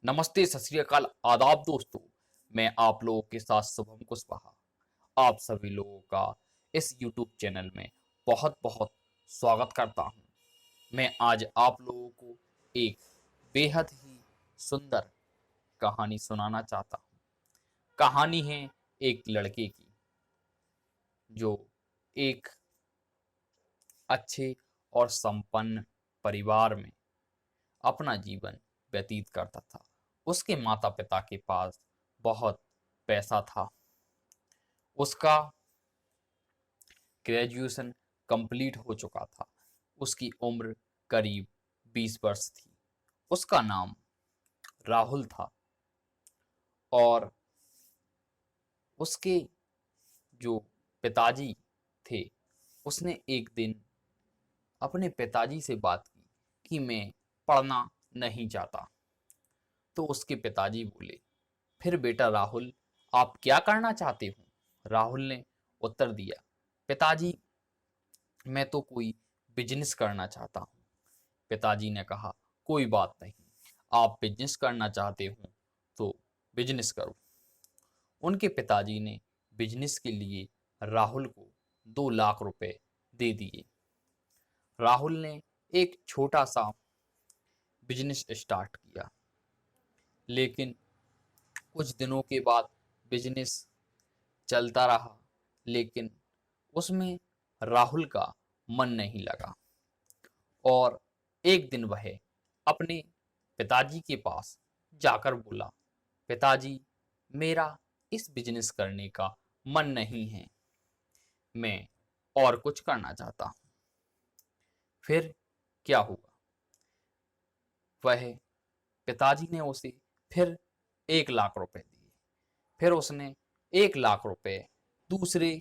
नमस्ते, सत श्री अकाल, आदाब दोस्तों। मैं आप लोगों के साथ शुभम कुशवाहा आप सभी लोगों का इस YouTube चैनल में बहुत बहुत स्वागत करता हूं। मैं आज आप लोगों को एक बेहद ही सुंदर कहानी सुनाना चाहता हूं। कहानी है एक लड़के की जो एक अच्छे और संपन्न परिवार में अपना जीवन व्यतीत करता था। उसके माता पिता के पास बहुत पैसा था। उसका ग्रेजुएशन कंप्लीट हो चुका था। उसकी उम्र करीब 20 वर्ष थी। उसका नाम राहुल था और उसके जो पिताजी थे, उसने एक दिन अपने पिताजी से बात की कि मैं पढ़ना नहीं चाहता। तो उसके पिताजी बोले, फिर बेटा राहुल, आप क्या करना चाहते हो? राहुल ने उत्तर दिया, पिताजी, मैं तो कोई बिजनेस करना चाहता हूँ। पिताजी ने कहा, कोई बात नहीं, आप बिजनेस करना चाहते हो तो बिजनेस करो। उनके पिताजी ने बिजनेस के लिए राहुल को 2 लाख रुपए दे दिए। राहुल ने एक छोटा सा बिजनेस स्टार्ट किया, लेकिन कुछ दिनों के बाद बिजनेस चलता रहा, लेकिन उसमें राहुल का मन नहीं लगा और एक दिन वह अपने पिताजी के पास जाकर बोला, पिताजी, मेरा इस बिजनेस करने का मन नहीं है, मैं और कुछ करना चाहता हूँ। फिर क्या हुआ? वह पिताजी ने उसे फिर 1 लाख रुपए दिए। फिर उसने 1 लाख रुपए दूसरे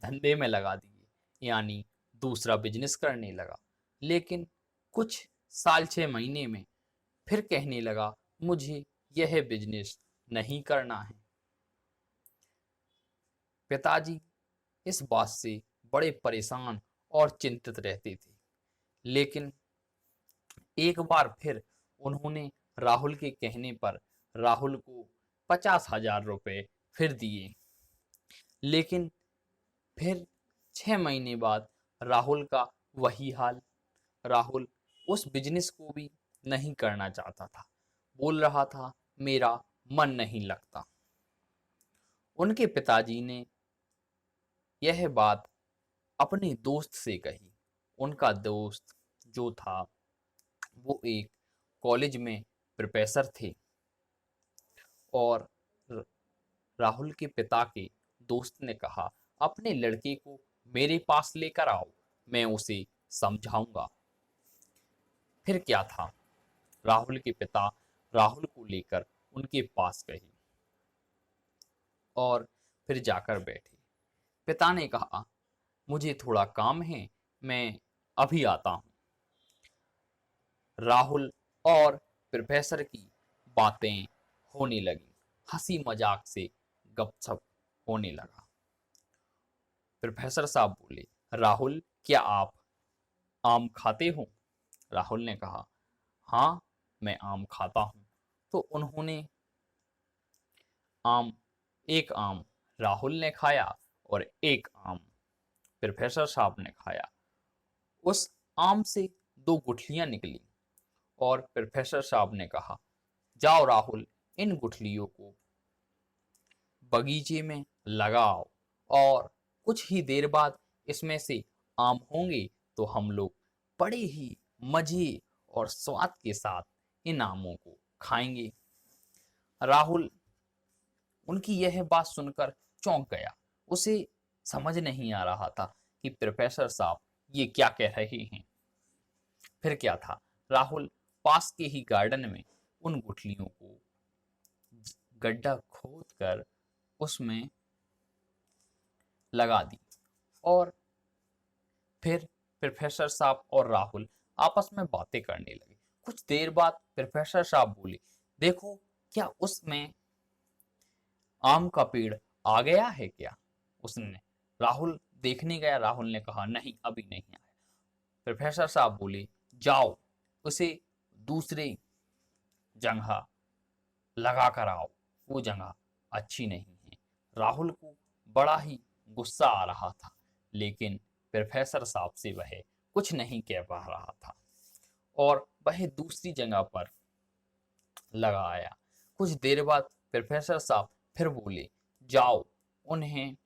धंधे में लगा दिए, यानी दूसरा बिजनेस करने लगा। लेकिन कुछ साल 6 महीने में फिर कहने लगा, मुझे यह बिजनेस नहीं करना है। पिताजी इस बात से बड़े परेशान और चिंतित रहते थे। लेकिन एक बार फिर उन्होंने राहुल के कहने पर राहुल को 50,000 रुपए फिर दिए। लेकिन फिर 6 महीने बाद राहुल का वही हाल। राहुल उस बिजनेस को भी नहीं करना चाहता था। बोल रहा था, मेरा मन नहीं लगता। उनके पिताजी ने यह बात अपने दोस्त से कही। उनका दोस्त जो था, वो एक कॉलेज में प्रोफेसर थे और राहुल के पिता के दोस्त ने कहा, अपने लड़के को मेरे पास लेकर आओ, मैं उसे समझाऊंगा। फिर क्या था, राहुल के पिता राहुल को लेकर उनके पास गए और फिर जाकर बैठे। पिता ने कहा, मुझे थोड़ा काम है, मैं अभी आता हूँ। राहुल और प्रोफेसर की बातें होने लगी, हंसी मजाक से गपशप होने लगा। प्रोफेसर साहब बोले, राहुल, क्या आप आम खाते हो? राहुल ने कहा, हाँ, मैं आम खाता हूँ। तो उन्होंने आम एक आम राहुल ने खाया और एक आम प्रोफेसर साहब ने खाया। उस आम से 2 गुठलियां निकली और प्रोफेसर साहब ने कहा, जाओ राहुल, इन गुठलियों को बगीचे में लगाओ और कुछ ही देर बाद इसमें से आम होंगे तो हम लोग बड़े ही मजे और स्वाद के साथ इन आमों को खाएंगे। राहुल उनकी यह बात सुनकर चौंक गया। उसे समझ नहीं आ रहा था कि प्रोफेसर साहब ये क्या कह रहे हैं। फिर क्या था, राहुल पास के ही गार्डन में उन गुठलियों को गड्ढा खोद कर उसमें लगा दी और फिर प्रोफेसर साहब और राहुल आपस में बातें करने लगे। कुछ देर बाद प्रोफेसर साहब बोले, देखो, क्या उसमें आम का पेड़ आ गया है क्या? उसने राहुल देखने गया। राहुल ने कहा, नहीं, अभी नहीं आया। प्रोफेसर साहब बोले, जाओ, उसे दूसरे जगह लगा कर आओ, वो जगह अच्छी नहीं है। राहुल को बड़ा ही गुस्सा आ रहा था, लेकिन प्रोफेसर साहब से वह कुछ नहीं कह पा रहा था और वह दूसरी जगह पर लगा आया। कुछ देर बाद प्रोफेसर साहब फिर बोले, जाओ उन्हें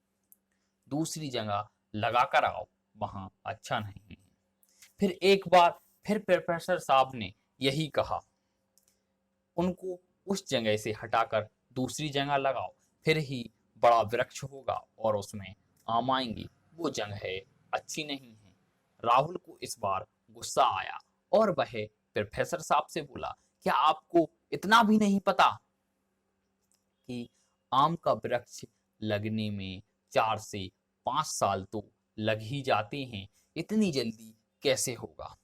दूसरी जगह लगा कर आओ, वहां अच्छा नहीं है। फिर एक बार फिर प्रोफेसर साहब ने यही कहा, उनको उस जगह से हटाकर दूसरी जगह लगाओ, फिर ही बड़ा वृक्ष होगा और उसमें आम आएंगे। वो जगह अच्छी नहीं है। राहुल को इस बार गुस्सा आया और वह प्रोफेसर साहब से बोला, क्या आपको इतना भी नहीं पता कि आम का वृक्ष लगने में 4 से 5 साल तो लग ही जाते हैं, इतनी जल्दी कैसे होगा।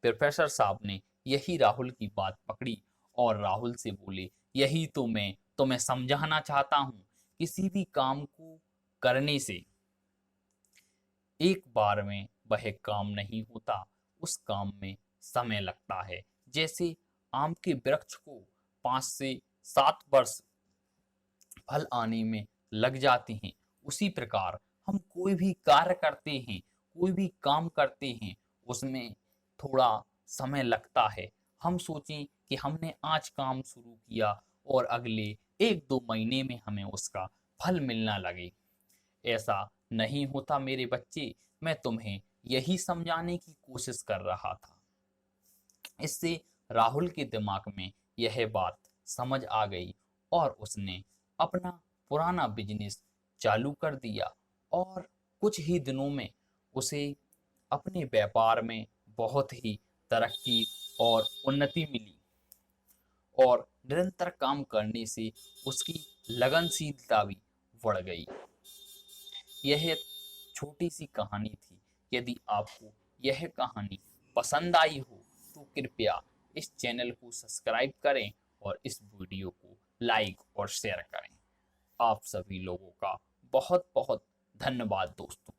प्रोफेसर साहब ने यही राहुल की बात पकड़ी और राहुल से बोले, यही तो मैं तुम्हें समझाना चाहता हूँ, किसी भी काम को करने से एक बार में वह काम नहीं होता, उस काम में समय लगता है। जैसे आम के वृक्ष को 5 से 7 वर्ष फल आने में लग जाते हैं, उसी प्रकार हम कोई भी कार्य करते हैं, कोई भी काम करते हैं, उसमें थोड़ा समय लगता है। हम सोचें कि हमने आज काम शुरू किया और अगले 1-2 महीने में हमें उसका फल मिलना लगे, ऐसा नहीं होता मेरे बच्चे। मैं तुम्हें यही समझाने की कोशिश कर रहा था। इससे राहुल के दिमाग में यह बात समझ आ गई और उसने अपना पुराना बिजनेस चालू कर दिया और कुछ ही दिनों में उसे अपने व्यापार में बहुत ही तरक्की और उन्नति मिली और निरंतर काम करने से उसकी लगनशीलता भी बढ़ गई। यह छोटी सी कहानी थी। यदि आपको यह कहानी पसंद आई हो तो कृपया इस चैनल को सब्सक्राइब करें और इस वीडियो को लाइक और शेयर करें। आप सभी लोगों का बहुत बहुत धन्यवाद दोस्तों।